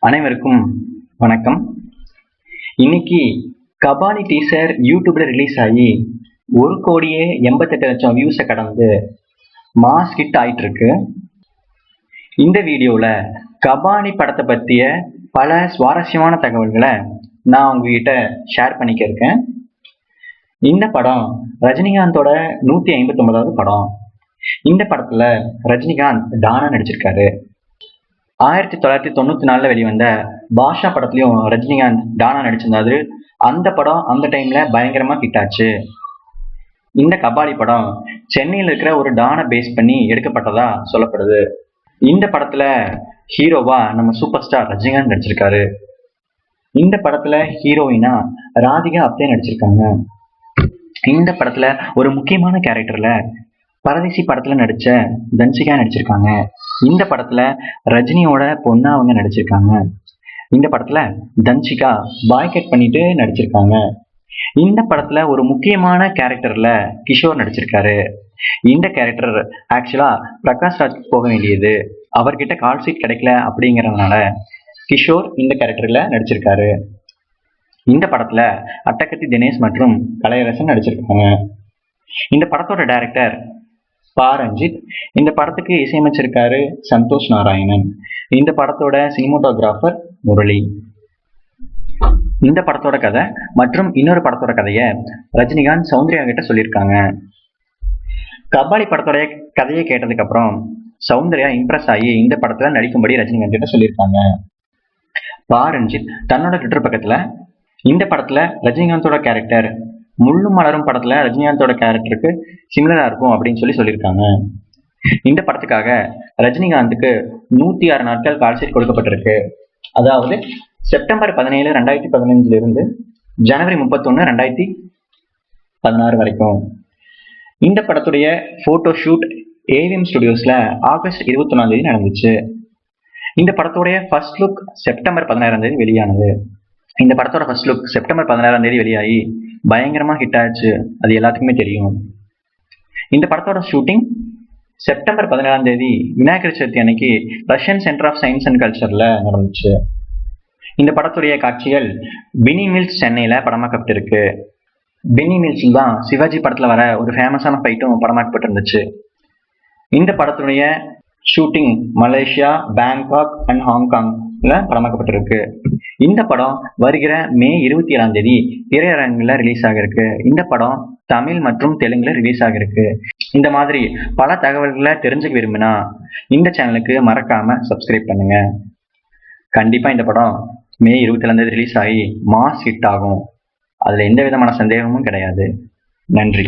அனைவருக்கும் வணக்கம். இன்னைக்கு கபாலி டீசர் யூடியூப்ல ரிலீஸ் ஆகி 1,88,00,000 வியூஸை கடந்து மாஸ் ஹிட் ஆயிட்டு இருக்கு. இந்த வீடியோவில் கபாலி படத்தை பற்றிய பல சுவாரஸ்யமான தகவல்களை நான் உங்ககிட்ட ஷேர் பண்ணிக்க இருக்கேன். இந்த படம் ரஜினிகாந்தோட 159வது படம். இந்த படத்துல ரஜினிகாந்த் டானா நடிச்சிருக்காரு. 1994 வெளிவந்த பாஷா படத்துலயும் ரஜினிகாந்த் டானா நடிச்சிருந்தாரு. அந்த படம் அந்த டைம்ல பயங்கரமா ஹிட் ஆச்சு. இந்த கபாலி படம் சென்னையில் இருக்கிற ஒரு டானை பேஸ் பண்ணி எடுக்கப்பட்டதா சொல்லப்படுது. இந்த படத்துல ஹீரோவா நம்ம சூப்பர் ஸ்டார் ரஜினிகாந்த் நடிச்சிருக்காரு. இந்த படத்துல ஹீரோயினா ராதிகா அப்தே நடிச்சிருக்காங்க. இந்த படத்துல ஒரு முக்கியமான கேரக்டர்ல பரதேசி படத்துல நடிச்ச தன்சிகா நடிச்சிருக்காங்க. இந்த படத்துல ரஜினியோட பொண்ணா அவங்க நடிச்சிருக்காங்க. இந்த படத்துல தன்சிகா பாய் கட் பண்ணிட்டு நடிச்சிருக்காங்க. இந்த படத்துல ஒரு முக்கியமான கேரக்டர்ல கிஷோர் நடிச்சிருக்காரு. இந்த கேரக்டர் ஆக்சுவலா பிரகாஷ் ராஜ் போக வேண்டியது, அவர்கிட்ட கால் சீட் கிடைக்கல அப்படிங்கறதுனால கிஷோர் இந்த கேரக்டர்ல நடிச்சிருக்காரு. இந்த படத்துல அட்டகத்தி தினேஷ் மற்றும் கலையரசன் நடிச்சிருக்காங்க. இந்த படத்தோட டைரக்டர் பா ரஞ்சித். இந்த படத்துக்கு இசையமைச்சிருக்காரு சந்தோஷ் நாராயணன். இந்த படத்தோட சினிமோட்டோகிராஃபர் முரளி. இந்த படத்தோட கதை மற்றும் இன்னொரு படத்தோட கதையை ரஜினிகாந்த் சௌந்தர்யா கிட்ட சொல்லியிருக்காங்க. கபாலி படத்தோட கதையை கேட்டதுக்கு அப்புறம் சௌந்தர்யா இம்ப்ரெஸ் ஆகி இந்த படத்துல நடிக்கும்படி ரஜினிகாந்த் கிட்ட சொல்லியிருக்காங்க. பா ரஞ்சித் தன்னோட ட்விட்டர் பக்கத்துல இந்த படத்துல ரஜினிகாந்தோட கேரக்டர் முள்ளும் மலரும் படத்துல ரஜினிகாந்தோட கேரக்டருக்கு சிமிலரா இருக்கும் அப்படின்னு சொல்லியிருக்காங்க. இந்த படத்துக்காக ரஜினிகாந்துக்கு 106 நாட்கள் கால்ஷீட் கொடுக்கப்பட்டிருக்கு. அதாவது செப்டம்பர் 17, 2015 இருந்து ஜனவரி 31, 2016 வரைக்கும். இந்த படத்துடைய போட்டோ ஷூட் ஏவிஎம் ஸ்டுடியோஸ்ல ஆகஸ்ட் 21 நடந்துச்சு. இந்த படத்துடைய ஃபர்ஸ்ட் லுக் செப்டம்பர் 16 வெளியானது. இந்த படத்தோட ஃபர்ஸ்ட் லுக் செப்டம்பர் 16 வெளியாகி பயங்கரமா ஹிட் ஆச்சு. அது எல்லாத்துக்குமே தெரியும். இந்த படத்தோட ஷூட்டிங் செப்டம்பர் 17 விநாயகர் சதுர்த்தி அன்னைக்கு Russian centre of science and கல்ச்சர்ல நடந்துச்சு. இந்த படத்துடைய காட்சிகள் பினி மில்ஸ் சென்னையில படமாக்கப்பட்டிருக்கு. பினி மில்ஸ் தான் சிவாஜி படத்துல வர ஒரு ஃபேமஸான ஃபைட்டும் படமாக்கப்பட்டு இருந்துச்சு. இந்த படத்துடைய ஷூட்டிங் மலேசியா, பேங்காக் அண்ட் ஹாங்காங்ல படமாக்கப்பட்டிருக்கு. இந்த படம் வருகிற மே 27 திரையரங்குல ரிலீஸ் ஆகிருக்கு. இந்த படம் தமிழ் மற்றும் தெலுங்குல ரிலீஸ் ஆகிருக்கு. இந்த மாதிரி பல தகவல்களை தெரிஞ்சுக்க விரும்பினா இந்த சேனலுக்கு மறக்காம சப்ஸ்கிரைப் பண்ணுங்க. கண்டிப்பா இந்த படம் மே 27 ரிலீஸ் ஆகி மாஸ் ஹிட் ஆகும். அதுல எந்த விதமான சந்தேகமும் கிடையாது. நன்றி.